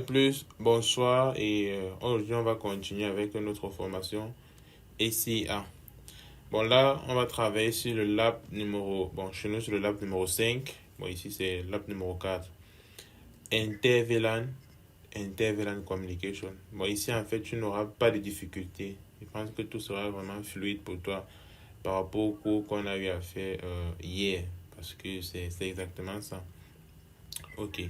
de plus, bonsoir et aujourd'hui on va continuer avec notre formation SIA. Bon là, on va travailler sur le lab numéro, chez nous c'est le lab numéro 5. Bon ici c'est le lab numéro 4. Intervalent Communication. Bon ici en fait tu n'auras pas de difficultés. Je pense que tout sera vraiment fluide pour toi par rapport au cours qu'on a eu à faire hier. Parce que c'est exactement ça. Ok.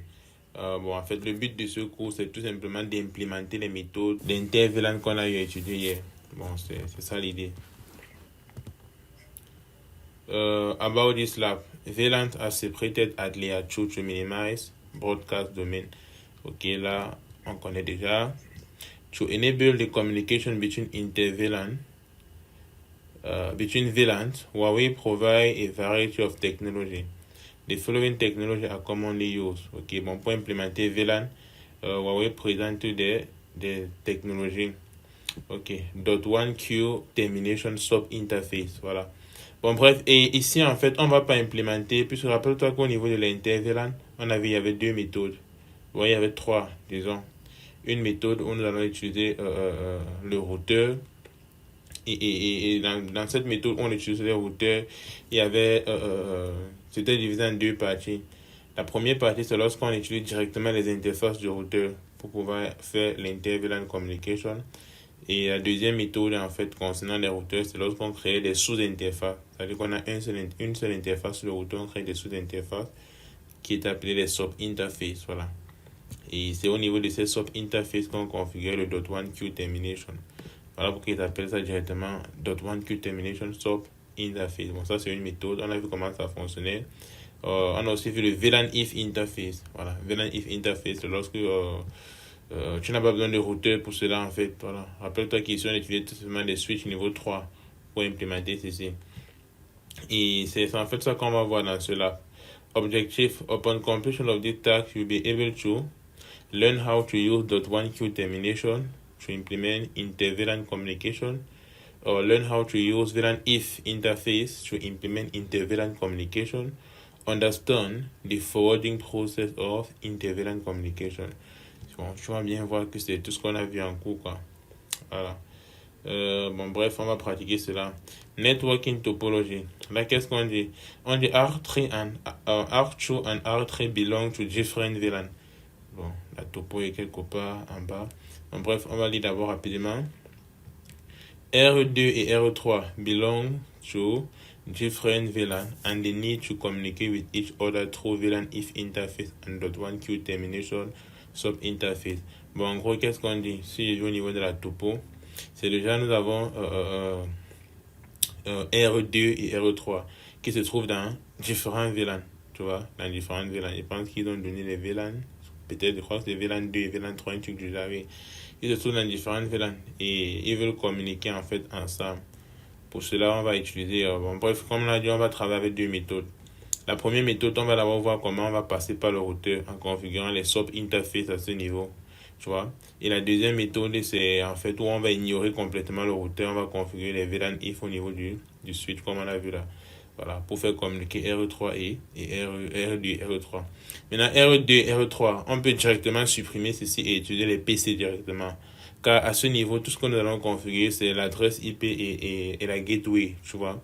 En fait, le but de ce cours, c'est tout simplement d'implémenter les méthodes d'intervalent qu'on a eu à étudier hier. Bon, c'est ça l'idée. About this lab, VLAN are separated at layer 2 to minimize broadcast domain. Ok, là, on connaît déjà. To enable the communication between VLANs, Huawei provide a variety of technology. The following technology are commonly used. Ok, bon, pour implémenter VLAN, Huawei présente des technologies. Ok, .1Q termination sub interface. Voilà. Bon, bref, et ici, en fait, on ne va pas implémenter, puisque rappelle-toi qu'au niveau de l'inter-VLAN, il y avait deux méthodes. Bon, il y avait trois, disons. Une méthode où nous allons utiliser le routeur. Et dans cette méthode, on utilisait le routeur. Il y avait c'était divisé en deux parties. La première partie, c'est lorsqu'on utilise directement les interfaces du routeur pour pouvoir faire l'inter-VLAN communication. Et la deuxième méthode, en fait, concernant les routeurs, c'est lorsqu'on crée des sous-interfaces. C'est-à-dire qu'on a une seule interface sur le routeur, on crée des sous-interfaces qui est appelée les sub-interfaces. Voilà. Et c'est au niveau de ces sub-interfaces qu'on configure le .1Q termination. Voilà pourquoi ils appellent ça directement .1Q termination sub-interface. Bon, ça, c'est une méthode. On a vu comment ça fonctionnait. On a aussi vu le VLAN if interface. Voilà, VLAN if interface, c'est lorsque tu n'as pas besoin de routeur pour cela, en fait. Voilà. Rappelle-toi qu'ici, on utilise tout simplement des switches niveau 3 pour implémenter ceci. Et c'est en fait ça qu'on va voir dans cela. Objective: upon completion of this task, you'll be able to learn how to use .1Q termination to implement inter-VLAN communication, or learn how to use VLAN if interface to implement inter-VLAN communication, understand the forwarding process of inter-VLAN communication. Bon, tu vas bien voir que c'est tout ce qu'on a vu en cours, quoi. Voilà. Bref, on va pratiquer cela. Networking topology. Là, qu'est-ce qu'on dit? On dit R2 and R3 belong to different VLAN. Bon, la topo est quelque part en bas. Bref, on va lire d'abord rapidement. R2 et R3 belong to different VLAN and they need to communicate with each other through VLAN if interface and .1Q termination sub interface. Bon, en gros, qu'est-ce qu'on dit? Si je vais au niveau de la topo, c'est déjà nous avons R2 et R3 qui se trouvent dans différents VLAN. Tu vois, dans différents VLAN. Je pense qu'ils ont donné les VLAN. Peut-être, je crois que c'est VLAN 2 et VLAN 3, un truc du genre. Ils se trouvent dans différents VLAN et ils veulent communiquer en fait ensemble. Pour cela, on va utiliser, bref, comme on l'a dit, on va travailler avec deux méthodes. La première méthode, on va d'abord voir comment on va passer par le routeur en configurant les sub-interfaces à ce niveau. Tu vois. Et la deuxième méthode, c'est en fait où on va ignorer complètement le routeur, on va configurer les VLAN if au niveau du switch, comme on a vu là. Voilà, pour faire communiquer R3 et R2 R3. Maintenant, R2 et R3, on peut directement supprimer ceci et utiliser les PC directement. Car à ce niveau, tout ce que nous allons configurer, c'est l'adresse IP et la gateway, tu vois.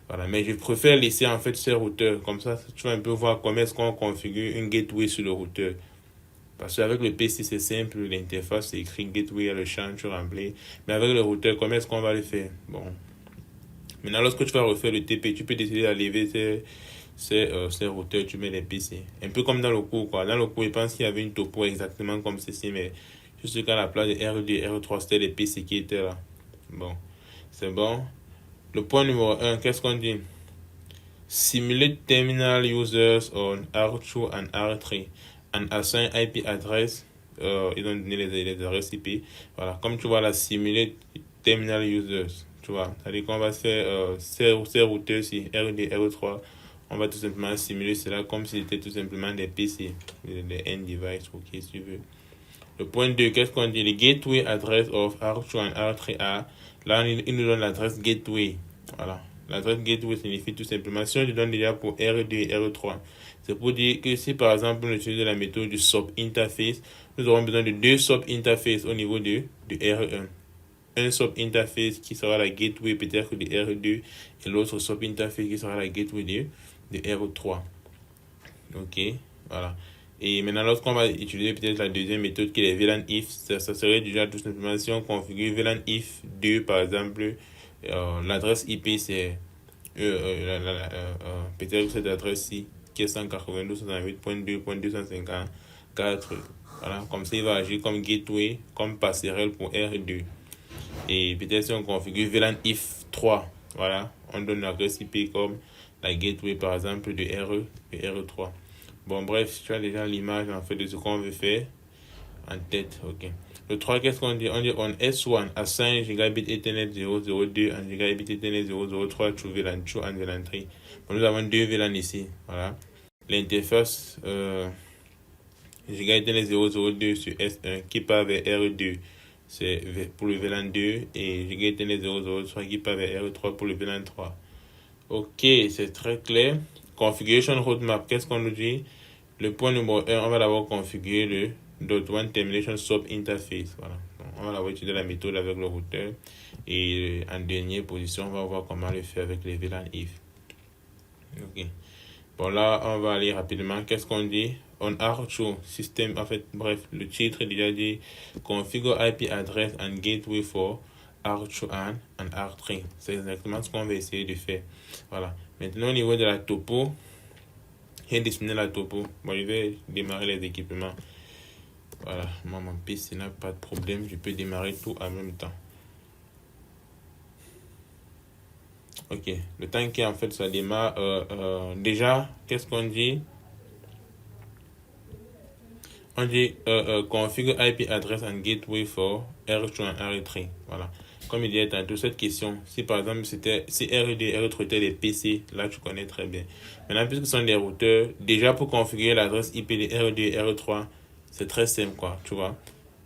Voilà, mais je préfère laisser en fait ces routeurs. Comme ça, tu vas un peu voir comment est-ce qu'on configure une gateway sur le routeur. Parce qu'avec le PC, c'est simple, l'interface, c'est écrit gateway, le champ, tu remplis. Mais avec le routeur, comment est-ce qu'on va le faire? Bon. Maintenant, lorsque tu vas refaire le TP, tu peux décider d'enlever ces routeurs, tu mets les PC. Un peu comme dans le cours, quoi. Dans le cours, je pense qu'il y avait une topo exactement comme ceci, mais juste qu'à la place de R2 et R3, c'était les PC qui étaient là. Bon, c'est bon. Le point numéro 1, qu'est-ce qu'on dit? Simulate terminal users on R2 and R3 and assign IP address. Ils ont donné les adresses IP. Voilà, comme tu vois là, simulate terminal users. Tu vois, c'est-à-dire qu'on va faire ces routeurs-ci, R2 et R3. On va tout simplement simuler cela comme si c'était tout simplement des PC, des end devices, ok, si tu veux. Le point 2, qu'est-ce qu'on dit? Le gateway address of R2 and R3A. Là, il nous donne l'adresse gateway. Voilà. L'adresse gateway signifie tout simplement, si on lui donne déjà pour R2 et R3, c'est pour dire que si par exemple on utilise la méthode du sub interface, nous aurons besoin de deux sub interfaces au niveau du RE1. Un sub interface qui sera la gateway peut-être du RE2 et l'autre sub interface qui sera la gateway du RE3. Ok, voilà. Et maintenant, lorsqu'on va utiliser peut-être la deuxième méthode qui est VLAN if, ça serait déjà tout simplement si on configure VLAN if 2 par exemple, l'adresse IP c'est peut-être cette adresse-ci qui est 192.168.2.254. Voilà, comme ça il va agir comme gateway, comme passerelle pour R2. Et peut-être si on configure VLAN if 3, voilà, on donne l'adresse IP comme la gateway par exemple de RE3. Bon, bref, tu as déjà l'image en fait de ce qu'on veut faire en tête. Ok. Le 3, qu'est-ce qu'on dit? On dit on S1 assign gigabit Ethernet 002 and gigabit Ethernet 003 to VLAN 2 and VLAN 3. Bon, nous avons deux VLAN ici. Voilà. L'interface gigabit Ethernet 002 sur S1 qui part vers R2. C'est pour le VLAN 2 et gigabit Ethernet 003 qui part vers R3 pour le VLAN 3. Ok, c'est très clair. Configuration roadmap, qu'est-ce qu'on nous dit? Le point numéro 1, on va d'abord configurer le .1 termination sub interface. Voilà. Donc, on va d'abord utiliser la méthode avec le routeur. Et en dernière position, on va voir comment le faire avec les VLAN if. Ok. Bon, là, on va aller rapidement. Qu'est-ce qu'on dit? On R2 système, en fait, bref, le titre déjà dit configure IP address and gateway for R2 and R3. C'est exactement ce qu'on va essayer de faire. Voilà. Maintenant, au niveau de la topo, j'ai dessiné la topo. Bon, je vais démarrer les équipements. Voilà, moi, mon PC n'a pas de problème. Je peux démarrer tout en même temps. Ok, le temps qui en fait ça démarre. Déjà, qu'est-ce qu'on dit? On dit configure IP address and gateway for R2 and R3. Voilà. Comme il disait tantôt, cette question, si par exemple c'était si R2 et R3 étaient des PC, là tu connais très bien. Maintenant, puisque ce sont des routeurs, déjà pour configurer l'adresse IP de R2 et R3, c'est très simple quoi, tu vois.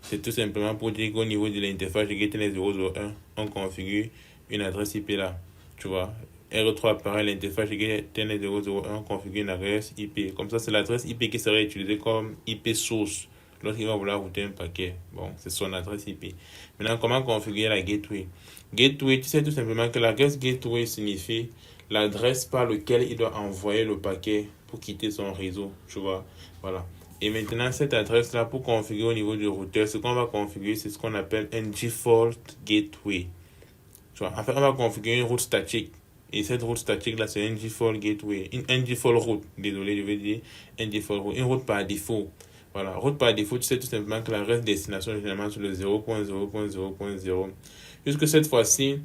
C'est tout simplement pour dire qu'au niveau de l'interface de Gateway 001, on configure une adresse IP là, tu vois. R3 pareil, l'interface de Gateway 001 configure une adresse IP. Comme ça, c'est l'adresse IP qui serait utilisée comme IP source lorsqu'il va vouloir router un paquet. Bon, c'est son adresse IP. Maintenant, comment configurer la gateway? Gateway, tu sais tout simplement que l'adresse gateway signifie l'adresse par laquelle il doit envoyer le paquet pour quitter son réseau, tu vois. Voilà. Et maintenant, cette adresse-là, pour configurer au niveau du routeur, ce qu'on va configurer, c'est ce qu'on appelle un default gateway. Tu vois, en fait, on va configurer une route statique. Et cette route statique-là, c'est un default gateway. Un default route, désolé, je veux dire un default route. Une route par défaut. Voilà, route par défaut, tu sais tout simplement que la reste destination est généralement sur le 0.0.0.0. Puisque cette fois-ci,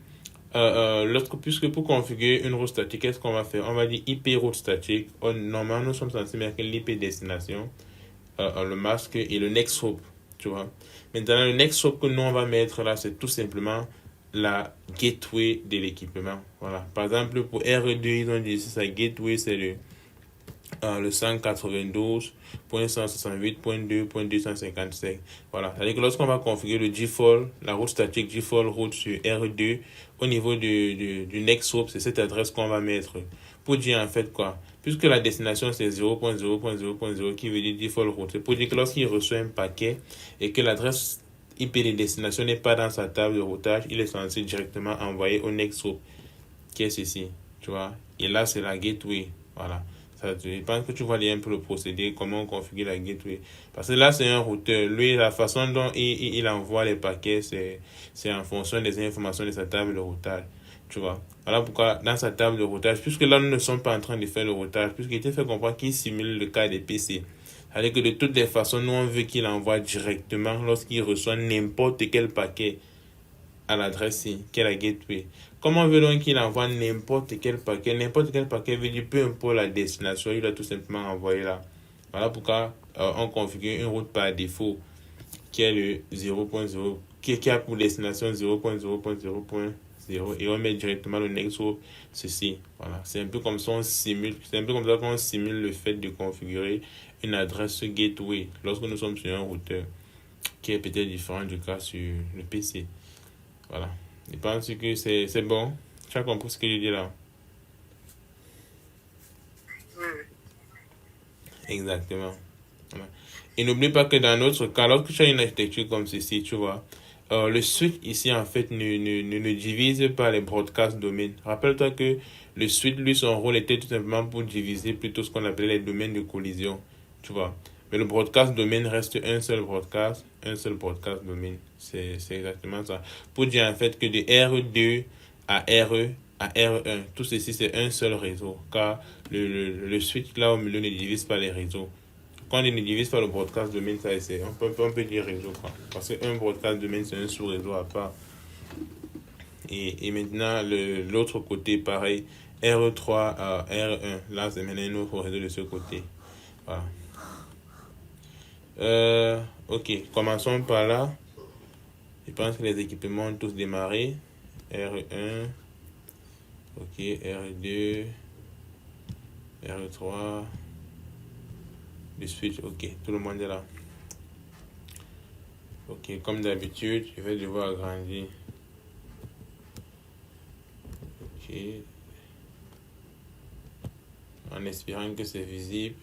puisque pour configurer une route statique, qu'est-ce qu'on va faire? On va dire IP route statique. Normalement, nous sommes censés mettre l'IP destination, le masque et le next hop, tu vois. Maintenant, le next hop que nous on va mettre là, c'est tout simplement la gateway de l'équipement. Voilà. Par exemple, pour R2, ils ont dit ici, sa gateway, c'est le 192.168.2.255. Voilà. C'est-à-dire que lorsqu'on va configurer le default, la route statique default route sur R2, au niveau du next hop, c'est cette adresse qu'on va mettre. Pour dire en fait quoi? Puisque la destination c'est 0.0.0.0 qui veut dire default route, c'est pour dire que lorsqu'il reçoit un paquet et que l'adresse IP de destination n'est pas dans sa table de routage, il est censé directement envoyer au next hop, qui est ceci, tu vois. Et là, c'est la gateway, voilà. Ça, je pense que tu vois un peu le procédé, comment on configure la gateway. Parce que là, c'est un routeur. Lui, la façon dont il envoie les paquets, c'est en fonction des informations de sa table de routage. Tu vois. Voilà pourquoi, dans sa table de routage, puisque là, nous ne sommes pas en train de faire le routage, puisqu'il était fait comprendre qu'il simule le cas des PC. C'est-à-dire que de toutes les façons, nous, on veut qu'il envoie directement lorsqu'il reçoit n'importe quel paquet à l'adresse qui est la gateway. Comment veut donc qu'il envoie n'importe quel paquet? N'importe quel paquet veut dire peu importe la destination, il doit tout simplement envoyer là. Voilà pourquoi on configure une route par défaut qui est le 0.0, qui a pour destination 0.0.0.0 et on met directement le next hop, ceci. Voilà, c'est un peu comme ça qu'on simule le fait de configurer une adresse gateway lorsque nous sommes sur un routeur qui est peut-être différent du cas sur le PC. Voilà. Je pense que c'est bon. Tu as compris ce que je dis là? Oui. Exactement. Voilà. Et n'oublie pas que dans notre cas, lorsque tu as une architecture comme ceci, tu vois, le switch ici, en fait, ne divise pas les broadcast domaines. Rappelle-toi que le switch, lui, son rôle était tout simplement pour diviser plutôt ce qu'on appelait les domaines de collision, tu vois. Mais le broadcast domaine reste un seul broadcast domaine. C'est exactement ça. Pour dire en fait que de R2 à RE à R1, tout ceci c'est un seul réseau. Car le switch là au milieu ne divise pas les réseaux. Quand on ne divise pas le broadcast domaine, ça c'est on peut dire réseau quoi. Parce qu'un broadcast domaine c'est un sous-réseau à part. Et maintenant l'autre côté pareil, RE3 à R1. Là c'est maintenant un autre réseau de ce côté. Voilà. Ok, commençons par là. Je pense que les équipements ont tous démarré. R1, ok, R2, R3, le switch, ok, tout le monde est là. Ok, comme d'habitude, je vais devoir agrandir. Ok, en espérant que c'est visible.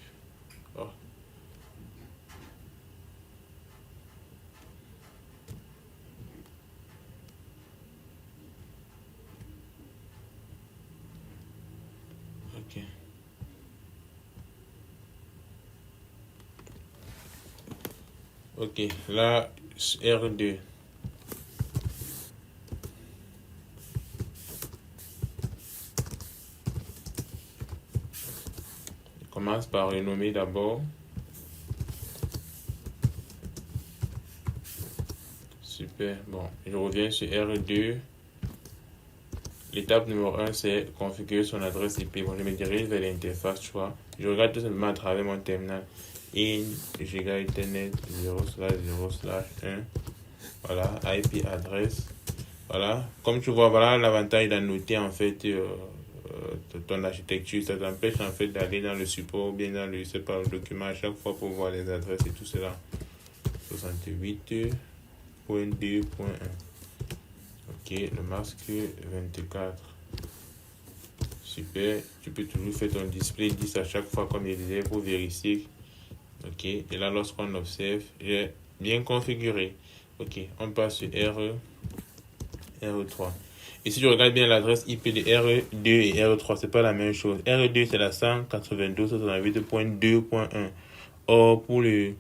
Oh. Ok. Ok, là, R2. Je commence par renommer d'abord. Super, bon, je reviens sur R2. L'étape numéro 1, c'est configurer son adresse IP. Bon, je me dirige vers l'interface, tu vois. Je regarde tout simplement à travers mon terminal. In giga ethernet 0/0/1. Voilà, IP adresse. Voilà, comme tu vois, voilà l'avantage d'annoter en fait ton architecture. Ça t'empêche en fait d'aller dans le support ou bien dans le, je sais pas, le document à chaque fois pour voir les adresses et tout cela. 68.2.1. Ok, le masque 24. Super, tu peux toujours faire ton display 10 à chaque fois comme je disais pour vérifier. Ok, et là lorsqu'on observe, j'ai bien configuré. Ok, on passe sur RE3. Et si je regarde bien l'adresse IP de RE2 et RE3, c'est pas la même chose. RE2 c'est la 192.168.2.1. Or pour le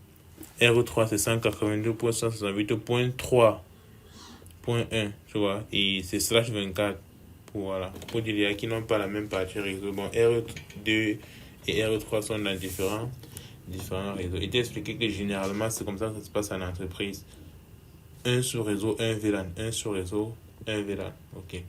RE3 c'est 192.168.3.1, tu vois, et c'est slash 24 pour, voilà, pour dire qui n'ont pas la même partie réseau. Bon, RE2 et RE3 sont dans différents réseaux. Et t'ai expliqué que généralement c'est comme ça que ça se passe en entreprise. Un sous-réseau, un VLAN, un sous-réseau, un VLAN. Ok.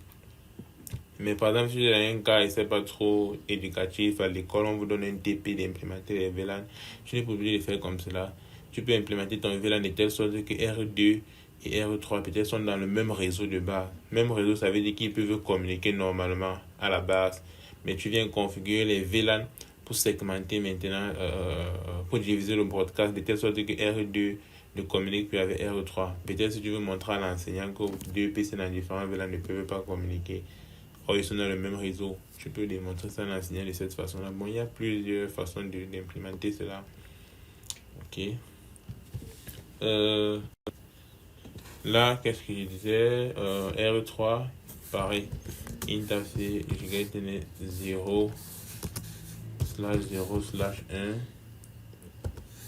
Mais par exemple, si j'ai un cas et c'est pas trop éducatif, à l'école, on vous donne un TP d'implémenter les VLAN. Tu n'es pas obligé de faire comme cela. Tu peux implémenter ton VLAN de telle sorte que R2 et R3 peut-être sont dans le même réseau de base. Même réseau, ça veut dire qu'ils peuvent communiquer normalement à la base. Mais tu viens configurer les VLAN pour segmenter maintenant, pour diviser le broadcast de telle sorte que R2 ne communique plus avec R3. Peut-être si tu veux montrer à l'enseignant que deux PC dans différents VLAN ne peuvent pas communiquer. Or, ils sont dans le même réseau. Tu peux démontrer ça à l'enseignant de cette façon-là. Bon, il y a plusieurs façons d'implémenter cela. Ok. Là, qu'est-ce que je disais? R3, pareil. Interface, je vais tenir 0/0/1.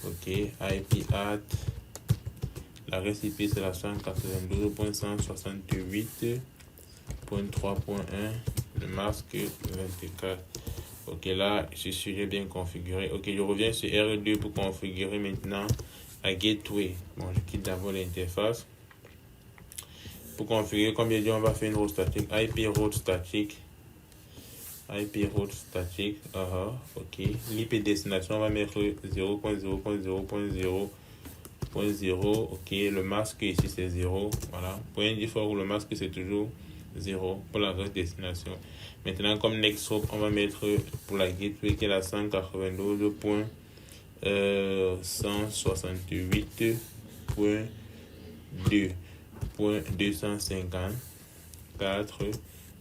Ok. IP hat. La recipe, c'est la 192.168.3.1. Le masque 24. Ok, là, je suis bien configuré. Ok, je reviens sur R2 pour configurer maintenant la gateway. Bon, je quitte d'abord l'interface. Pour configurer, comme j'ai dit, on va faire une route statique. IP route statique. IP route statique. Ok. L'IP destination, on va mettre 0.0.0.0.0. Ok, le masque ici c'est 0. Voilà. Point default, le masque c'est toujours 0 pour la destination. Maintenant, comme next hop, on va mettre pour la gateway qui est la 192.168.2.254.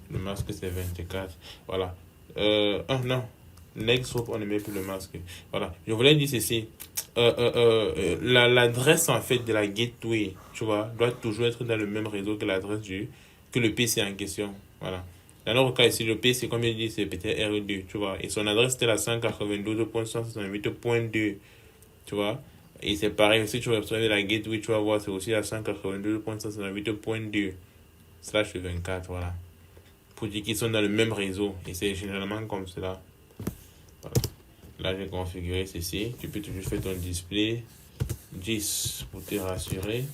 Le masque c'est 24. Voilà. Non. Next group, on ne met plus le masque. Voilà. Je voulais dire ceci. L'adresse en fait de la gateway, tu vois, doit toujours être dans le même réseau que l'adresse que le PC en question. Voilà. Dans notre cas ici, le PC, comme je dis, c'est peut-être R2, tu vois. Et son adresse c'était la 192.168.2, tu vois. Et c'est pareil, si tu veux observer la gateway, tu vas voir, c'est aussi la 192.168.2/24, voilà. Pour dire qu'ils sont dans le même réseau. Et c'est généralement comme cela. Voilà. Là, j'ai configuré ceci. Tu peux toujours faire ton display 10 pour te rassurer.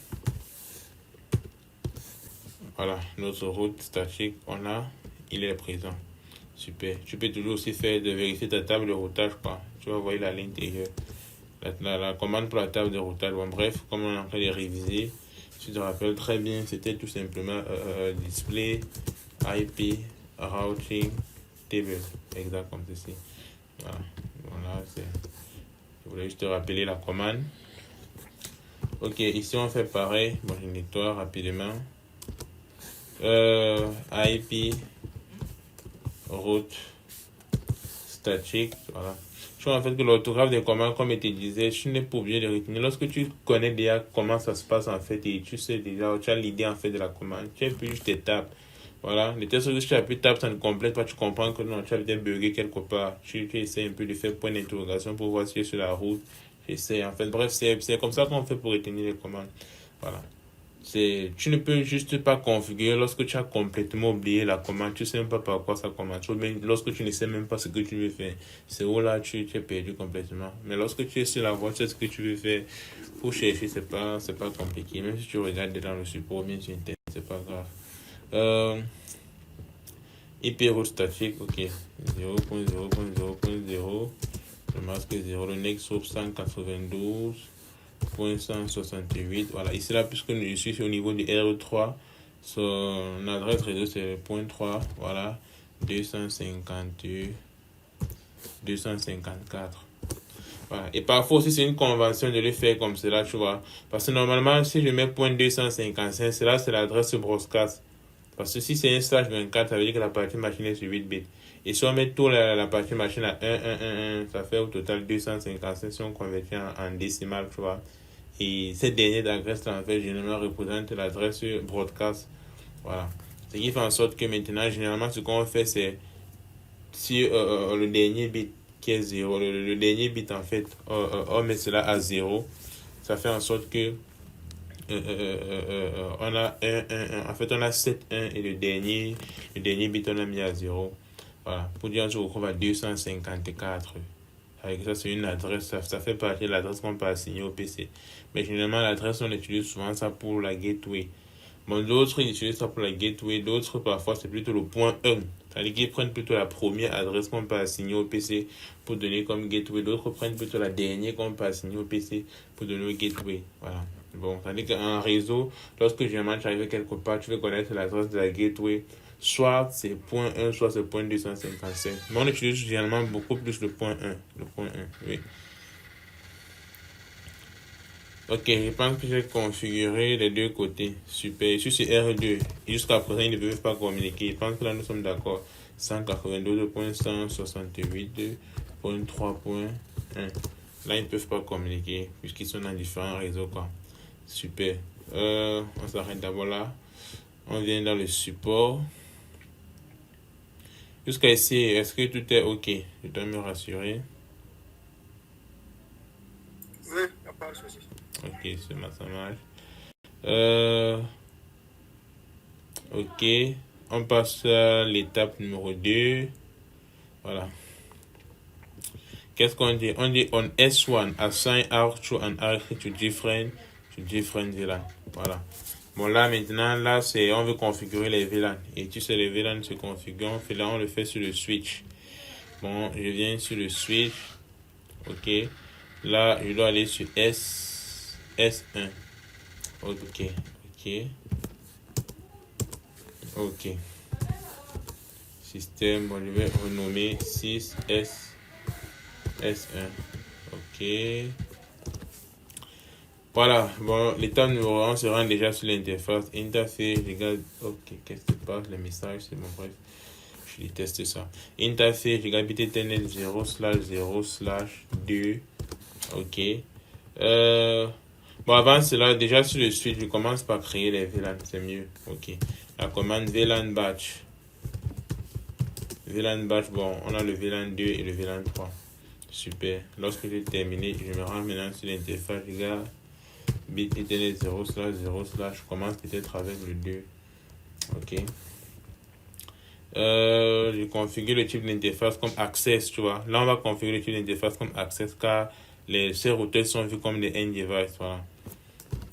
Voilà, notre route statique, il est présent. Super. Tu peux toujours aussi vérifier ta table de routage, quoi. Tu vas voir la ligne intérieure. La commande pour la table de routage. Bon, bref, comme on est en train de réviser, tu te rappelles très bien, c'était tout simplement display, IP, routing, table. Exact comme ceci. Voilà. Voilà, je voulais juste te rappeler la commande. Ok, ici on fait pareil. Bon, je nettoie rapidement. IP, route, statique, voilà. Je vois en fait que l'orthographe des commandes, comme je te disais, je n'ai pas obligé de retenir. Lorsque tu connais déjà comment ça se passe en fait et tu sais déjà, tu as l'idée en fait de la commande, tu appuies juste tes tapes. Voilà, les tests que tu appuies tape, ça ne complète pas, tu comprends que non, tu as peut-être bugué quelque part. Tu essaies un peu de faire point d'interrogation pour voir si tu es sur la route. J'essaie en fait, bref, c'est comme ça qu'on fait pour retenir les commandes. Voilà. Tu ne peux juste pas configurer lorsque tu as complètement oublié la commande, tu ne sais même pas par quoi ça commence. Mais lorsque tu ne sais même pas ce que tu veux faire, c'est où là tu es perdu complètement. Mais lorsque tu es sur la voie, tu sais ce que tu veux faire. Pour chercher, c'est pas compliqué. Même si tu regardes dans le support, bien sur Internet, c'est pas grave. IP route statique, ok. 0.0.0.0. Le masque 0, le next group 192.168. Voilà, ici là, puisque je suis au niveau du R3, son adresse réseau c'est point 3, voilà, 254. Voilà. Et parfois aussi c'est une convention de le faire comme cela, tu vois. Parce que normalement, si je mets point 255, cela c'est l'adresse broadcast. Parce que si c'est un slash 24, ça veut dire que la partie machine est sur 8 bits. Et si on met tout la partie machine à 1, ça fait au total 255 si on convertit en décimal, tu vois. Et cette dernière adresse, en fait, généralement représente l'adresse broadcast. Voilà. Ce qui fait en sorte que maintenant, généralement, ce qu'on fait, c'est si le dernier bit qui est 0, le dernier bit, en fait, on met cela à 0, ça fait en sorte que on a 1, en fait, on a 7, 1 et le dernier bit, on a mis à 0. Voilà. Pour dire, on se retrouve à 254. Avec ça, c'est une adresse, ça fait partie de l'adresse qu'on peut assigner au PC. Mais généralement, l'adresse, on utilise souvent ça pour la gateway. Bon, d'autres, ils utilisent ça pour la gateway. D'autres, parfois, c'est plutôt le point 1. C'est-à-dire qu'ils prennent plutôt la première adresse qu'on peut assigner au PC pour donner comme gateway. D'autres prennent plutôt la dernière qu'on peut assigner au PC pour donner au gateway. Voilà. Bon, c'est-à-dire qu'un réseau, lorsque généralement tu arrives quelque part, tu veux connaître l'adresse de la gateway. Soit c'est point 1, soit c'est point 255. Mais on utilise généralement beaucoup plus le point 1. Le point 1, oui. Ok, je pense que j'ai configuré les deux côtés. Super. Ici c'est R2. Jusqu'à présent, ils ne peuvent pas communiquer. Je pense que là, nous sommes d'accord. 192.168.3.1. Là, ils ne peuvent pas communiquer puisqu'ils sont dans différents réseaux, quoi. Super. On s'arrête d'abord là. On vient dans le support. Jusqu'à ici, est-ce que tout est ok? Je dois me rassurer. Oui, il n'y a pas de souci. Ok, c'est ma ça marche. Ok, on passe à l'étape numéro 2. Voilà. Qu'est-ce qu'on dit? On dit on S1 assign R2 and R3 to different VLAN. Voilà. Bon là maintenant là c'est on veut configurer les VLAN et tu sais les VLAN se configurent. On le fait sur le switch. Bon, je viens sur le switch. Ok. Là, je dois aller sur S1. Ok. Système, bon, je vais renommer 6S1. Ok. Voilà, bon, l'étape numéro 1 se rend déjà sur l'interface. Interface, regarde. Ok, qu'est-ce qui se passe? Les messages, c'est bon, bref. Je déteste ça. Interface gigabit Ethernet 0/0/2. Ok. Bon, avant cela, déjà sur le switch, je commence par créer les VLAN. C'est mieux. Ok. La commande VLAN batch. VLAN batch, bon, on a le VLAN 2 et le VLAN 3. Super. Lorsque j'ai terminé, je me rends maintenant sur l'interface gigabit Ethernet 0/0/. Je commence peut-être avec le 2. Ok. Je configure le type d'interface comme Access, tu vois. Là, on va configurer le type d'interface comme Access car ces routeurs sont vus comme des end devices, voilà.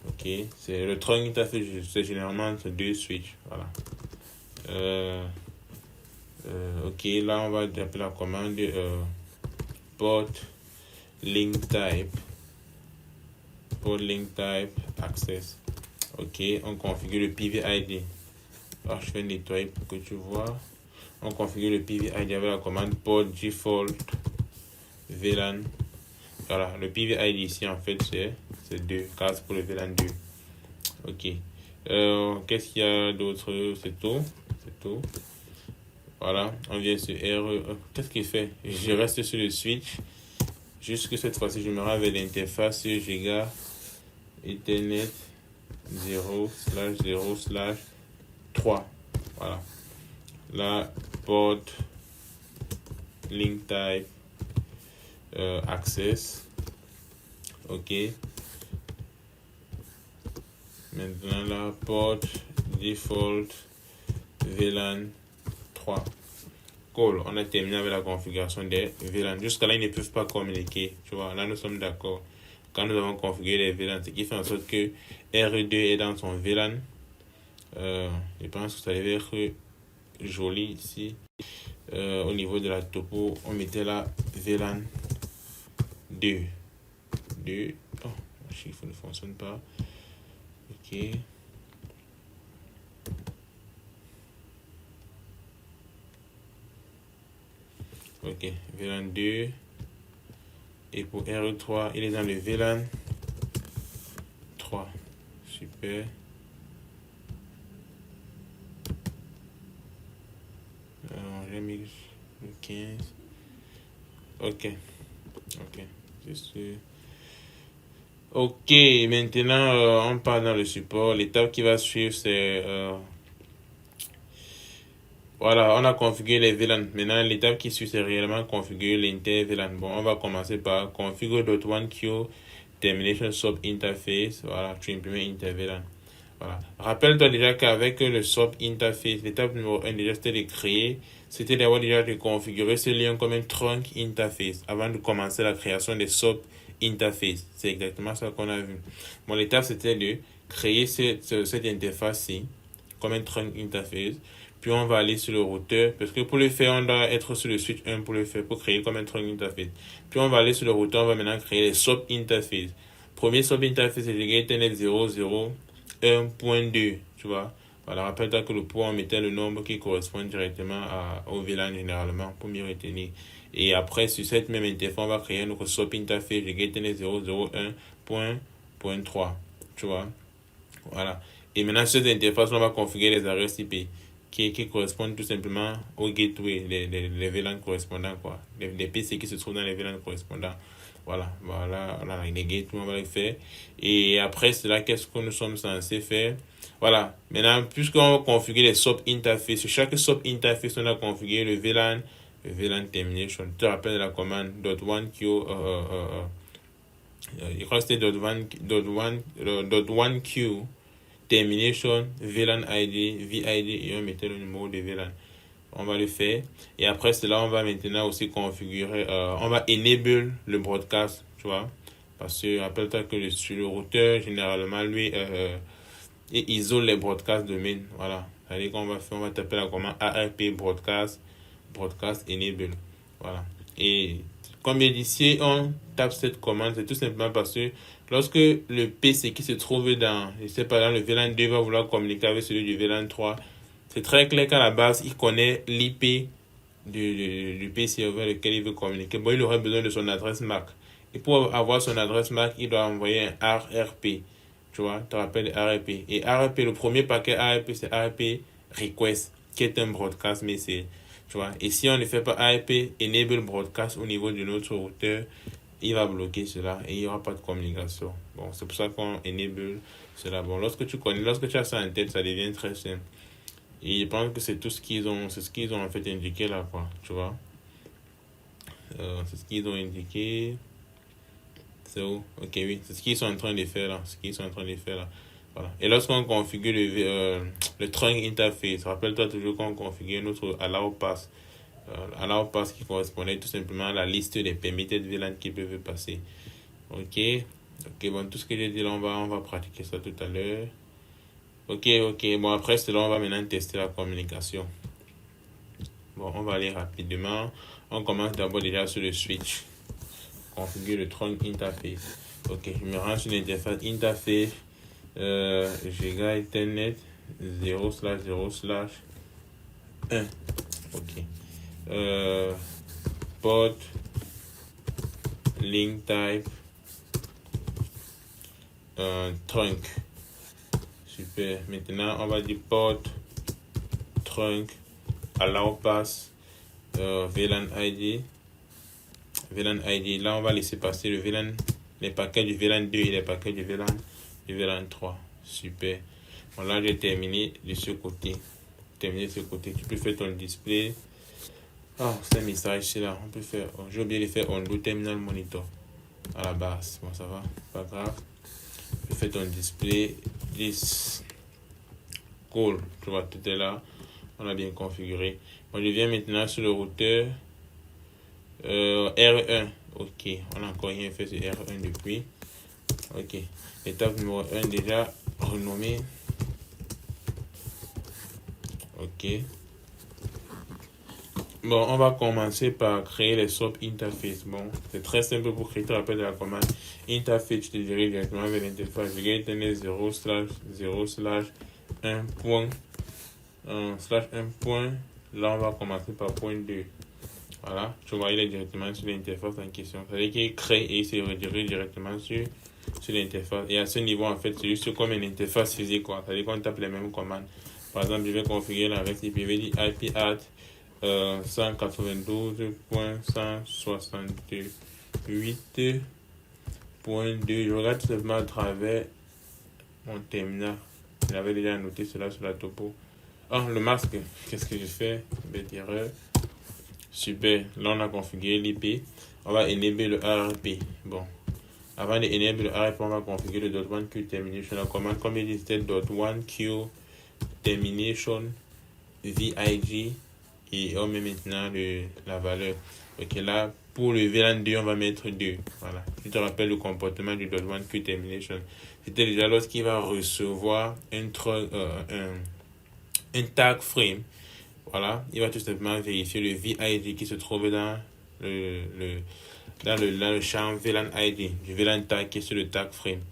Ok, c'est le trunk interface, c'est généralement 2 switches, voilà. Ok, là, on va appeler la commande port link type access. Ok, on configure le PVID. Alors, je vais nettoyer pour que tu vois. On configure le PVID avec la commande port default VLAN. Voilà, le PVID ici en fait c'est 2, car c'est pour le VLAN 2. Ok. Qu'est-ce qu'il y a d'autre? C'est tout. Voilà, on vient sur RE. Qu'est-ce qu'il fait? Je reste sur le switch. Juste que cette fois-ci, je me rends vers l'interface Giga Ethernet 0/0/3. Voilà. Là, port link type access. Ok. Maintenant la port default VLAN 3. Cool, on a terminé avec la configuration des VLAN. Jusqu'à là, ils ne peuvent pas communiquer. Tu vois, là, nous sommes d'accord. Quand nous avons configuré les VLAN, ce qui fait en sorte que RE2 est dans son VLAN. Je pense que ça devait être joli ici. Au niveau de la topo, on mettait la VLAN 2. Oh, le chiffre ne fonctionne pas. Ok. Ok, VLAN 2. Et pour RE3, il est dans le VLAN 3. Super. J'ai mis le 15. Ok. C'est sûr. Ok, maintenant on part dans le support. L'étape qui va suivre, c'est voilà, on a configuré les VLAN. Maintenant, l'étape qui suit, c'est réellement configurer l'inter-VLAN. Bon, on va commencer par configure.1q termination sub interface. Voilà, to implement inter-VLAN. Voilà. Rappelle-toi déjà qu'avec le sub interface, l'étape numéro 1 déjà c'était de créer, c'était d'avoir déjà de configurer ce lien comme un trunk interface avant de commencer la création des sub interface. C'est exactement ça qu'on a vu. Bon, l'étape c'était de créer cette interface-ci comme un trunk interface. Puis on va aller sur le routeur, parce que pour le faire, on doit être sur le switch 1 pour le faire, pour créer comme un trunk interface. Puis on va aller sur le routeur, on va maintenant créer les sub interface. Premier sub interface, c'est Ethernet 0/0/1.2, tu vois. Voilà, rappelle-toi que le port, on mettait le nombre qui correspond directement au VLAN généralement pour mieux retenir. Et après, sur cette même interface, on va créer notre sub interface Ethernet 0/0/1.3, tu vois. Voilà. Et maintenant, sur cette interface, on va configurer les adresses IP qui correspondent tout simplement au gateway, les VLAN correspondants, quoi. Les PC qui se trouvent dans les VLAN correspondants. Voilà, les gateways, on va les faire. Et après cela, qu'est-ce que nous sommes censés faire? Voilà, maintenant, puisqu'on va configurer les sub interfaces, sur chaque sub interface, on a configuré le VLAN termination. Tu te rappelles de la commande .1q, je crois que c'était .1q termination VLAN ID, VID, et on mettait le numéro de VLAN. On va le faire. Et après cela, on va maintenant aussi configurer, on va enable le broadcast, tu vois. Parce que rappelle-toi que sur le routeur, généralement, lui, il isole les broadcasts de main. Voilà. C'est-à-dire qu'on va faire, on va taper la commande ARP broadcast enable. Voilà. Et comme il dit, si on tape cette commande, c'est tout simplement parce que lorsque le PC qui se trouve dans, je sais pas, dans le VLAN 2 va vouloir communiquer avec celui du VLAN 3, c'est très clair qu'à la base, il connaît l'IP du PC vers lequel il veut communiquer. Bon, il aurait besoin de son adresse MAC. Et pour avoir son adresse MAC, il doit envoyer un RRP. Tu vois, tu te rappelles RRP. Et RRP, le premier paquet RRP, c'est RRP request, qui est un broadcast message. Tu vois. Et si on ne fait pas IP enable broadcast au niveau de notre routeur, il va bloquer cela et il n'y aura pas de communication. Bon, c'est pour ça qu'on enable cela. Bon, lorsque tu as ça en tête, ça devient très simple. Et je pense que c'est tout ce qu'ils ont, c'est ce qu'ils ont en fait indiqué là, quoi. Tu vois. C'est ce qu'ils ont indiqué. C'est où? Ok, oui, c'est ce qu'ils sont en train de faire là. Voilà. Et lorsqu'on configure le trunk interface, rappelle-toi toujours qu'on configure notre allow pass. Allow pass qui correspondait tout simplement à la liste des permitted VLAN qui peuvent passer. Ok, bon, tout ce que j'ai dit là, on va pratiquer ça tout à l'heure. Ok, bon, après cela, on va maintenant tester la communication. Bon, on va aller rapidement. On commence d'abord déjà sur le switch. Configure le trunk interface. Ok, je me rends sur l'interface interface. Giga Ethernet 0/0/1. Ok. Port link type trunk. Super. Maintenant, on va dire port trunk allow pass VLAN ID. VLAN ID. Là, on va laisser passer les paquets du VLAN 2 et les paquets du VLAN 3. Super. Bon, là, j'ai terminé de ce côté. Tu peux faire ton display. Ah, c'est un message ici là. On peut faire. Oh, j'ai oublié de faire undo terminal monitor à la base. Bon, ça va, pas grave. Tu peux faire ton display. This. Cool. Tu vois, tout est là. On a bien configuré. Bon, je viens maintenant sur le routeur. R1. Ok. On a encore rien fait sur R1 depuis. Ok. Étape numéro 1 déjà renommée. Ok. Bon, on va commencer par créer les SOP interface. Bon, c'est très simple pour créer. Tu te rappelles de la commande interface. Je te dirai directement vers l'interface. Je vais tenir 0/0/1 point. /1 point. Là, on va commencer par point 2. Voilà. Tu vois, il est directement sur l'interface en question. C'est-à-dire qu'il crée et il se redirige directement sur l'interface. Et à ce niveau, en fait, c'est juste comme une interface physique, quoi. C'est-à-dire qu'on tape les mêmes commandes. Par exemple, je vais configurer l'adresse IP. Je vais dire IP add 192.168.2. Je regarde tout simplement à travers mon terminal. J'avais déjà noté cela sur la topo. Ah, le masque. Qu'est-ce que je fais? Bête erreur. Super. Là, on a configuré l'IP. On va enable le RP. Bon. Avant de enable le RP, on va configurer le .1Q termination. La commande, comme il dit, c'était .1Q termination VIG. Et on met maintenant la valeur. Ok, là, pour le VLAN 2, on va mettre 2. Voilà. Tu te rappelles le comportement du .1Q termination. C'était déjà lorsqu'il va recevoir un tag frame. Voilà. Il va tout simplement vérifier le VID qui se trouve dans le champ VLAN ID, du VLAN tag qui est sur le tag frame.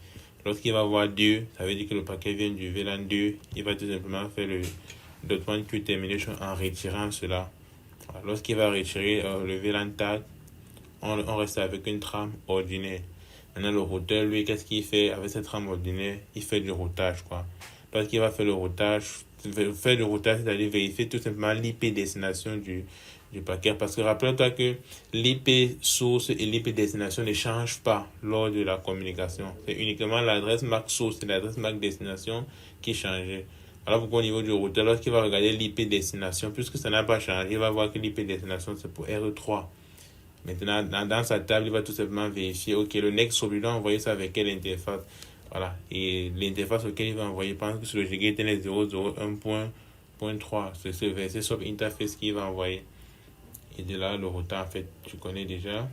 Lorsqu'il va voir 2, ça veut dire que le paquet vient du VLAN 2. Il va tout simplement faire le .1Q termination en retirant cela. Voilà. Lorsqu'il va retirer le VLAN tag, on reste avec une trame ordinaire. Maintenant, le routeur, lui, qu'est-ce qu'il fait avec cette trame ordinaire? Il fait du routage, quoi. Lorsqu'il va faire le routage, c'est-à-dire vérifier tout simplement l'IP destination du paquet. Parce que rappelle-toi que l'IP source et l'IP destination ne changent pas lors de la communication. C'est uniquement l'adresse MAC source et l'adresse MAC destination qui changeait. Alors pourquoi au niveau du routeur, lorsqu'il va regarder l'IP destination, puisque ça n'a pas changé, il va voir que l'IP destination c'est pour R3. Maintenant, dans sa table, il va tout simplement vérifier, ok, le next il doit envoyer ça avec quelle interface. Voilà. Et l'interface auquel il va envoyer, pense que sur le Giga Ethernet 0/0/1.3, c'est ce verset SOP interface qu'il va envoyer. Et de là, le routeur, en fait, tu connais déjà.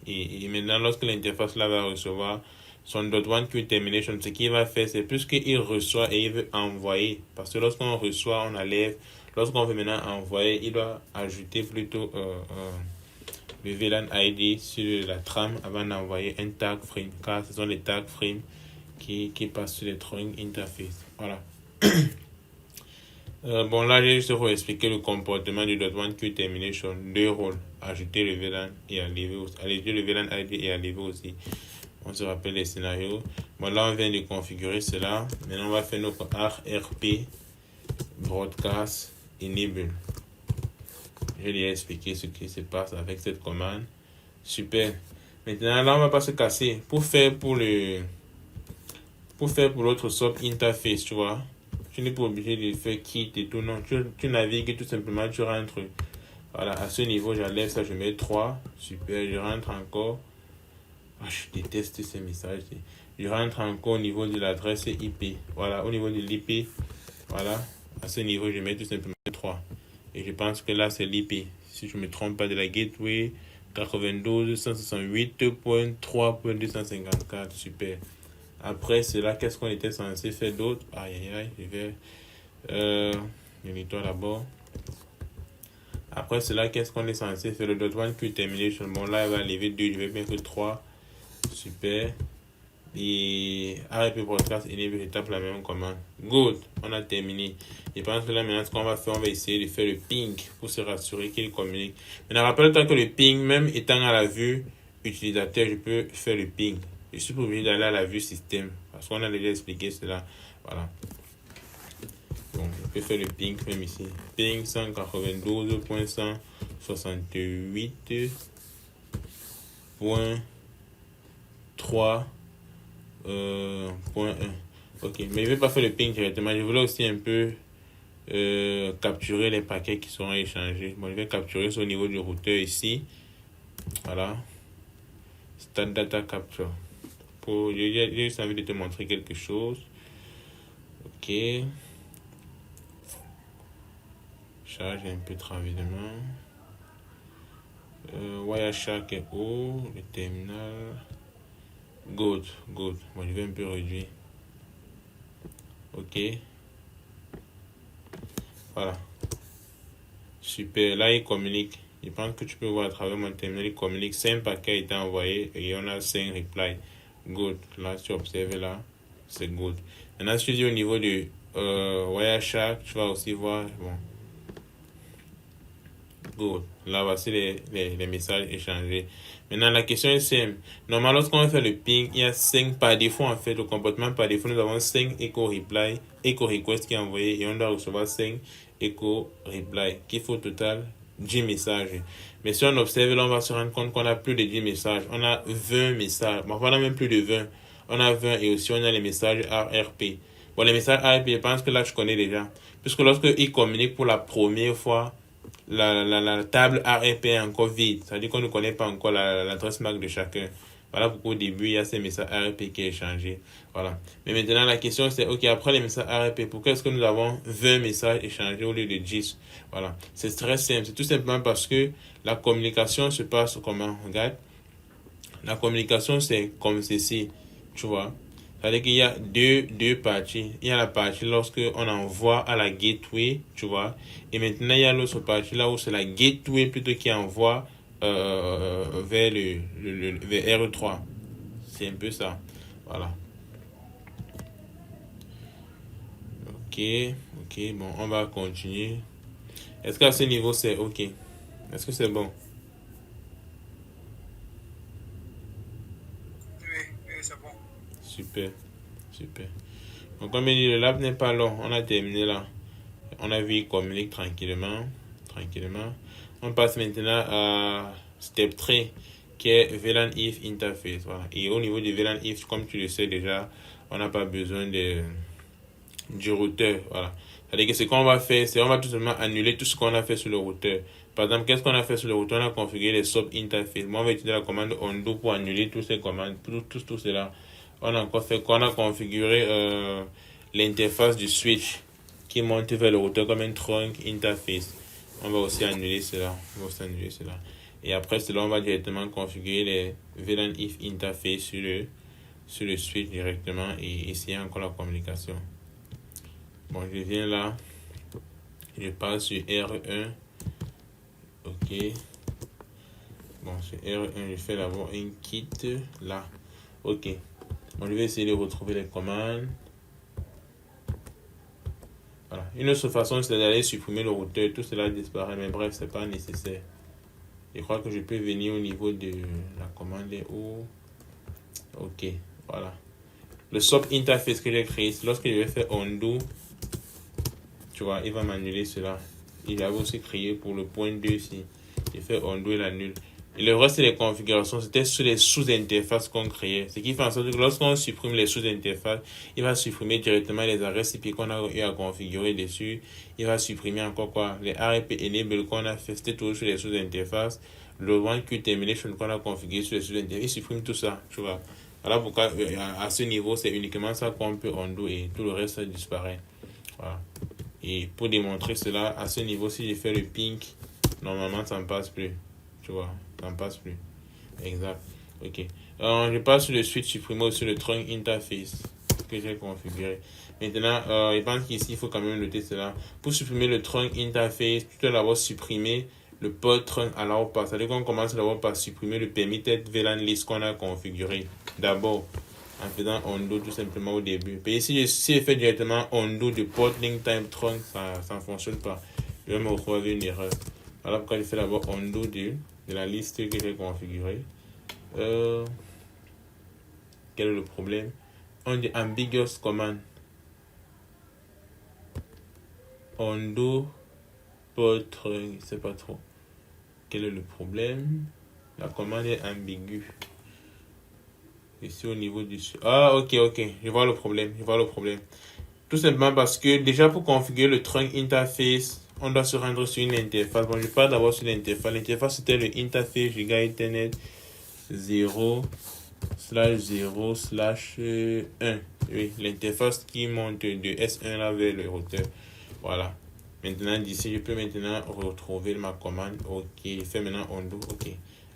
Et maintenant, lorsque l'interface là va recevoir son .1Q termination, ce qu'il va faire, c'est plus qu'il reçoit et il veut envoyer. Parce que lorsqu'on reçoit, on enlève. Lorsqu'on veut maintenant envoyer, il doit ajouter plutôt le VLAN ID sur la trame avant d'envoyer un tag frame. Car ce sont les tag frames qui passent sur les trunk interface. Voilà. Bon, là, j'ai juste pour expliquer le comportement du .1Q termination. Deux rôles. Ajouter le VLAN et enlever aussi. Ajouter le VLAN ID et enlever aussi. On se rappelle les scénarios. Bon, là, on vient de configurer cela. Maintenant, on va faire notre RP Broadcast Enable. Je lui ai expliqué ce qui se passe avec cette commande. Super. Maintenant, là, on va pas se casser. Pour faire pour l'autre SOP interface, tu vois. Tu n'es pas obligé de faire kit et tout, non. Tu navigues tout simplement, tu rentres. Voilà, à ce niveau, j'enlève ça, je mets 3. Super, je rentre encore. Ah, je déteste ces messages. Je rentre encore au niveau de l'adresse IP. Voilà, au niveau de l'IP. Voilà, à ce niveau, je mets tout simplement 3. Et je pense que là, c'est l'IP. Si je ne me trompe pas, de la gateway 92.168.3.254. Super. Après cela, qu'est-ce qu'on était censé faire d'autre? Aïe, aïe, aïe, je vais... je nettoie d'abord. Après cela, qu'est-ce qu'on est censé faire? Le dot one qui est terminé. Bon, là, il va lever 2, je vais mettre 3. Super. Et RP Podcast Enable, je tape la même commande. Good, on a terminé. Je pense que là, maintenant, ce qu'on va faire, on va essayer de faire le ping pour se rassurer qu'il communique. Maintenant, rappelle-toi que le ping, même étant à la vue utilisateur, je peux faire le ping. Je suis pas obligé d'aller à la vue système parce qu'on a déjà expliqué cela. Voilà. Bon, je peux faire le ping même ici. Ping 192.168.3. Point 1. Ok, mais je ne vais pas faire le ping directement. Je voulais aussi un peu capturer les paquets qui seront échangés. Bon, je vais capturer ça au niveau du routeur ici. Voilà. Start data capture. J'ai juste envie de te montrer quelque chose. Ok. Charge un peu trop rapidement. Wireshark est haut. Le terminal. Good. Bon, je vais un peu réduire. Ok. Voilà. Super. Là, il communique. Je pense que tu peux voir à travers mon terminal. Il communique. 5 paquets ont été envoyés et on a 5 replies. Good. Là, tu observes là. C'est good. Maintenant, si tu dis au niveau du Wireshark, tu vas aussi voir. Bon. Good. Là, voici les messages échangés. Maintenant, la question est simple. Normalement, lorsqu'on va faire le ping, il y a 5 par défaut, en fait. Le comportement par défaut, nous avons 5 echo reply, echo request qui est envoyé et on doit recevoir 5 echo reply, qui fait au total 10 messages. Mais si on observe, là, on va se rendre compte qu'on a plus de 10 messages. On a 20 messages. Bon, on a même plus de 20. On a 20 et aussi on a les messages RRP. Bon, les messages RRP, je pense que là, je connais déjà. Puisque lorsqu'ils communiquent pour la première fois, la table REP est encore vide. C'est-à-dire qu'on ne connaît pas encore l'adresse MAC de chacun. Voilà pourquoi au début, il y a ces messages REP qui est échangé. Voilà. Mais maintenant, la question c'est, ok, après les messages REP, pourquoi est-ce que nous avons 20 messages échangés au lieu de 10? Voilà. C'est très simple. C'est tout simplement parce que la communication se passe comment? Regarde. La communication, c'est comme ceci. Tu vois? C'est-à-dire qu'il y a deux parties. Il y a la partie lorsque on envoie à la gateway, tu vois. Et maintenant, il y a l'autre partie là où c'est la gateway plutôt qui envoie vers vers R3. C'est un peu ça. Voilà. Ok, bon, on va continuer. Est-ce qu'à ce niveau, c'est ok? Est-ce que c'est bon? Oui, c'est bon. Super. Donc, comme il dit, le lab n'est pas long. On a terminé là. On a vu, il communique tranquillement. On passe maintenant à step 3 qui est VLAN if interface. Voilà. Et au niveau du VLAN if, comme tu le sais déjà, on n'a pas besoin du routeur. Voilà. C'est-à-dire que ce qu'on va faire, c'est on va tout simplement annuler tout ce qu'on a fait sur le routeur. Par exemple, qu'est-ce qu'on a fait sur le routeur? On a configuré les SOP interface. Moi, on va utiliser la commande undo pour annuler toutes ces commandes, tout cela. On a encore fait quoi? On a configuré l'interface du switch qui monte vers le routeur comme un trunk interface. On va aussi annuler cela. Et après cela, on va directement configurer les VLAN if interface sur le switch directement et essayer encore la communication. Bon, je viens là. Je passe sur R1. Ok. Bon, sur R1, je fais d'abord un kit là. Ok. Bon, je vais essayer de retrouver les commandes. Voilà. Une autre façon, c'est d'aller supprimer le routeur. Tout cela disparaît, mais bref, c'est pas nécessaire. Je crois que je peux venir au niveau de la commande où. Ok, voilà. Le SOP interface que j'ai créé, lorsque je vais faire undo, tu vois, il va m'annuler cela. il avait aussi créé pour le point 2 ici. J'ai fait undo et l'annule. Et le reste des configurations, c'était sur les sous-interfaces qu'on créait. Ce qui fait en sorte que lorsqu'on supprime les sous-interfaces, il va supprimer directement les adresses IP qu'on a eu à configurer dessus. Il va supprimer encore quoi? Les RP enable qu'on a fait, c'était toujours sur les sous-interfaces. Le one queue termination qu'on a configuré sur les sous-interfaces, il supprime tout ça, tu vois. Voilà pourquoi à ce niveau, c'est uniquement ça qu'on peut undo et tout le reste disparaît. Voilà. Et pour démontrer cela, à ce niveau, si je fais le pink, normalement ça ne passe plus. Tu vois, ça ne passe plus. Exact. Ok. Je passe sur le switch supprimer aussi le trunk interface que j'ai configuré. Maintenant, je pense qu'ici, il faut quand même noter cela. Pour supprimer le trunk interface, tu dois d'abord supprimer le port trunk allow pass. C'est-à-dire qu'on commence d'abord par supprimer le permitted VLAN list qu'on a configuré. D'abord, en faisant undo tout simplement au début. Et si je fais directement undo de port link type trunk, ça ne fonctionne pas. Je vais me retrouver avec une erreur. Voilà pourquoi je fais d'abord undo de la liste que j'ai configurée. Quel est le problème? On dit ambiguous command. Undo port trunk, je ne sais pas trop. Quel est le problème? La commande est ambiguë. Ici au niveau du... Ah, ok. Je vois le problème. Tout simplement parce que déjà pour configurer le trunk interface, on doit se rendre sur une interface. Bon, je pars d'abord sur l'interface. L'interface, c'était le interface Giga Ethernet 0/0/1. Oui, l'interface qui monte de S1 là vers le routeur. Voilà. Maintenant, d'ici, je peux maintenant retrouver ma commande. Ok, je fais maintenant undo. Ok,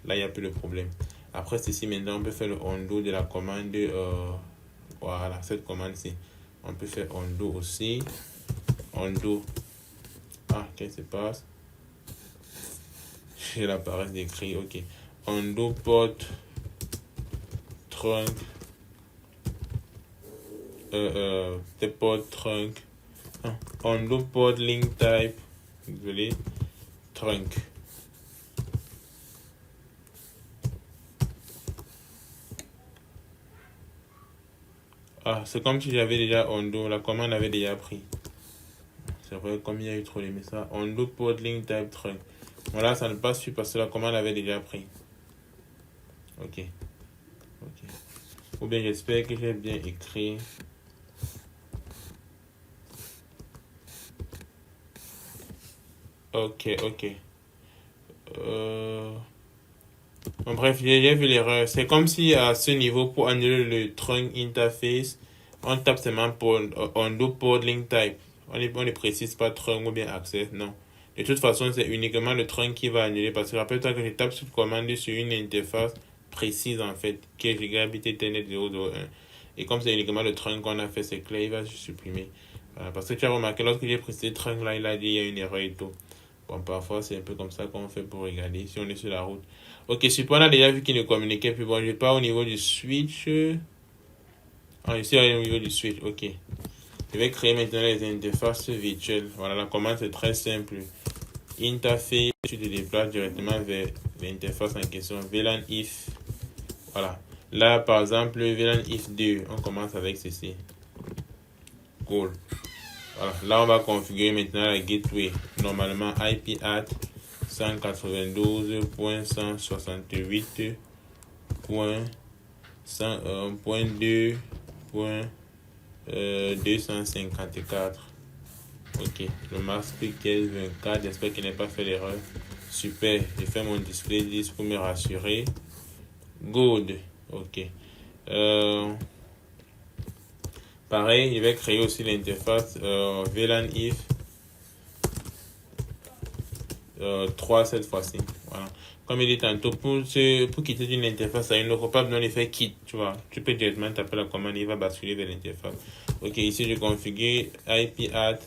là, il n'y a plus de problème. Après ceci, maintenant, on peut faire le undo de la commande. Voilà, cette commande-ci. On peut faire undo aussi. Undo. Ah, qu'est-ce qui se passe? J'ai la paresse d'écrit. Ok. Undo port trunk. Port trunk. Undo port link type. Désolé. Trunk. Ah, c'est comme si j'avais déjà undo. La commande avait déjà pris. C'est vrai, comme il y a eu trop de messages. Undo port link type trunk. Voilà, ça ne passe plus parce que la commande avait déjà pris. Ok. Ou bien j'espère que j'ai bien écrit. Ok. Bon, bref, j'ai vu l'erreur. C'est comme si à ce niveau, pour annuler le trunk interface, on tape seulement pour undo port link type. On ne précise pas trunk ou bien access, non. De toute façon, c'est uniquement le trunk qui va annuler. Parce que rappelle-toi que je tape cette commande sur une interface précise en fait, qui est Gigabit Ethernet 0/0/1. Et comme c'est uniquement le trunk qu'on a fait, c'est clair, il va se supprimer. Voilà, parce que tu as remarqué, lorsque j'ai précisé trunk là, il a dit il y a une erreur et tout. Bon, parfois, c'est un peu comme ça qu'on fait pour regarder si on est sur la route. Ok, super, on a déjà vu qu'il ne communiquait plus. Bon, je pars au niveau du switch. Ah, ici, au niveau du switch, ok. Je vais créer maintenant les interfaces virtuelles. Voilà, la commande c'est très simple. Interface, tu te déplaces directement vers l'interface en question. VLAN if. Voilà. Là, par exemple, VLAN if 2, on commence avec ceci. Cool. Voilà. Là, on va configurer maintenant la gateway. Normalement, IP at 192.168.2.254. Ok, le masque Kelvin 24, j'espère qu'il n'a pas fait l'erreur. Super, j'ai fait mon display 10 pour me rassurer. Good, ok. Pareil, je vais créer aussi l'interface VLAN if 3 cette fois-ci. Voilà. Comme il dit tantôt, pour quitter d'une interface à une autre, pas besoin de faire quitte, tu vois. Tu peux directement taper la commande, il va basculer vers l'interface. Ok, ici je configure IP at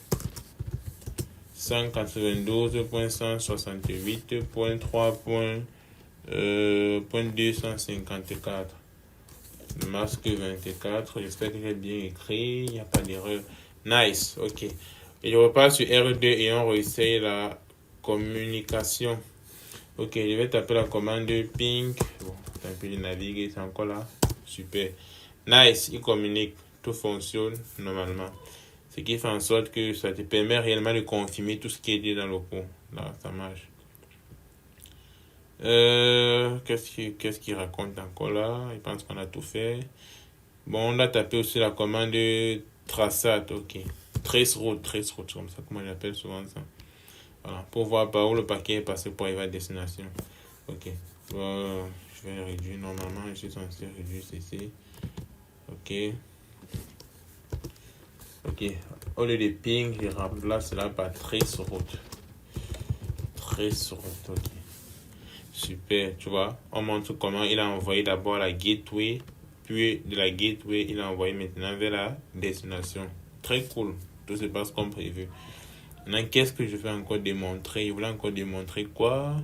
192.168.3.254. Le masque 24, j'espère que j'ai bien écrit, il n'y a pas d'erreur. Nice, ok. Et je repasse sur R2 et on réessaye la communication. Ok, je vais taper la commande ping. Bon, un peu de naviguer, c'est encore là. Super. Nice, il communique, tout fonctionne normalement. Ce qui fait en sorte que ça te permet réellement de confirmer tout ce qui est dit dans le cours. Là, ça marche. Qu'est-ce qu'il raconte encore là? Il pense qu'on a tout fait. Bon, on a tapé aussi la commande traçade, ok. Traceroute, c'est comme ça comment j'appelle souvent ça. Voilà, pour voir par où le paquet est passé pour arriver à destination. Ok. Je vais réduire normalement, je suis censé réduire ceci. Ok. Ok. Au lieu de ping, je remplace cela par traceroute. Traceroute, ok. Super, tu vois. On montre comment il a envoyé d'abord la gateway. Puis de la gateway, il a envoyé maintenant vers la destination. Très cool. Tout se passe comme prévu. Maintenant, qu'est-ce que je vais encore démontrer? Je voulais encore démontrer quoi?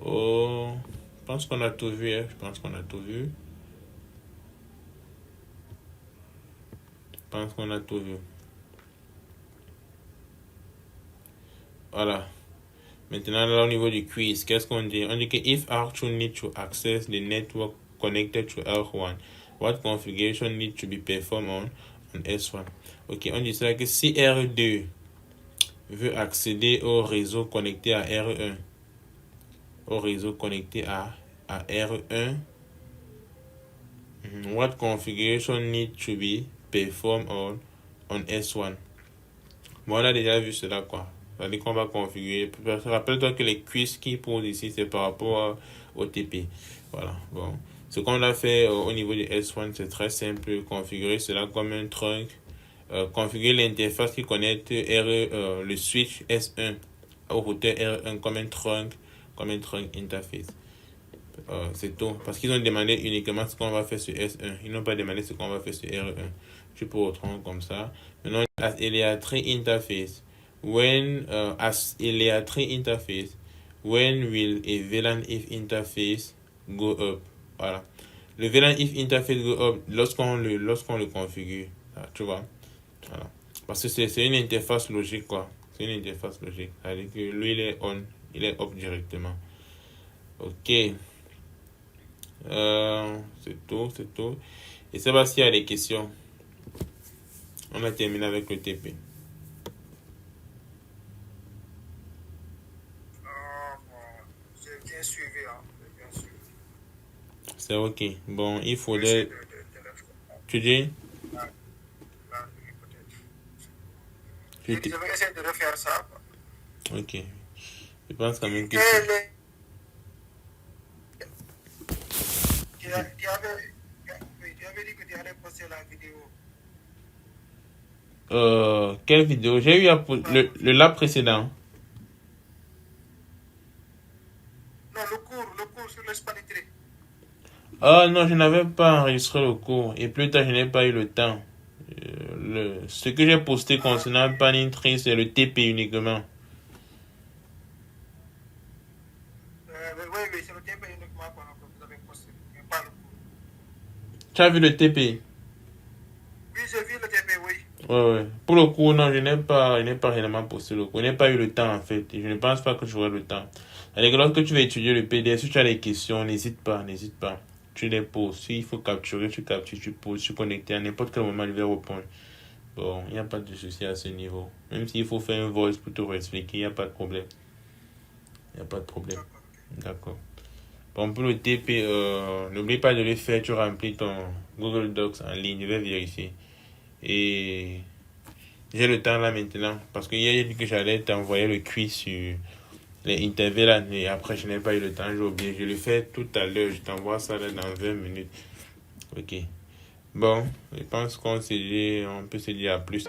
Oh, je pense qu'on a tout vu. Hein? Je pense qu'on a tout vu. Voilà. Maintenant, là, au niveau du quiz, qu'est-ce qu'on dit? On dit que if R2 needs to access the network connected to R1, what configuration needs to be performed on S1? Ok, on dit ça que si R2 veut accéder au réseau connecté à R1, R1, what configuration needs to be performed on S1? Bon, on a déjà vu cela, quoi. C'est-à-dire qu'on va configurer. Rappelle-toi que les quiz qui posent ici, c'est par rapport au TP. Voilà, bon. Ce qu'on a fait au niveau du S1, c'est très simple. Configurer cela comme un trunk. Configurer l'interface qui connecte le switch S1 au routeur R1 comme un trunk interface. C'est tout. Parce qu'ils ont demandé uniquement ce qu'on va faire sur S1. Ils n'ont pas demandé ce qu'on va faire sur R1. Je peux reprendre comme ça. Maintenant, as elaborate interface. As elaborate interface, when will a VLAN if interface go up? Voilà. Le VLAN if interface go up lorsqu'on le configure. Là, tu vois. Voilà. Parce que c'est une interface logique, quoi. C'est une interface logique. C'est-à-dire que lui, il est on. Il est off directement. Ok. C'est tout. Et ça va s'il y a des questions. On a terminé avec le TP. J'ai bien suivi, hein. C'est ok. Bon, il faudrait... Tu dis? Je vais essayer de refaire ça. Ok. Je pense quand même que... Tu avais dit que tu allais poster la vidéo. Quelle vidéo? J'ai eu le lab précédent. Non, le cours sur l'espagnetti. Ah non, je n'avais pas enregistré le cours. Et plus tard, je n'ai pas eu le temps. Ce que j'ai posté concernant le Panning Tree, c'est le TP uniquement. Oui, c'est le TP uniquement que vous avez posté, mais pas le cours. Tu as vu le TP? Oui, j'ai vu le TP, oui. Ouais. Pour le cours, non, je n'ai pas réellement posté le cours. Je n'ai pas eu le temps, en fait. Et je ne pense pas que j'aurai le temps. Alors, lorsque tu vas étudier le PDF, si tu as des questions, n'hésite pas. Tu les poses. S'il faut capturer, tu captures, tu poses, tu connectes. À n'importe quel moment, je vais répondre. Bon, il n'y a pas de souci à ce niveau. Même s'il faut faire un voice pour te réexpliquer, il n'y a pas de problème. D'accord. Bon, pour le TP, n'oublie pas de le faire. Tu remplis ton Google Docs en ligne. Je vais vérifier. Et j'ai le temps là maintenant. Parce que hier, j'ai dit que j'allais t'envoyer le quiz sur les interviews là. Et après, je n'ai pas eu le temps. J'ai oublié. Je le fais tout à l'heure. Je t'envoie ça là dans 20 minutes. Ok. Bon, je pense qu'on peut se dire à plus.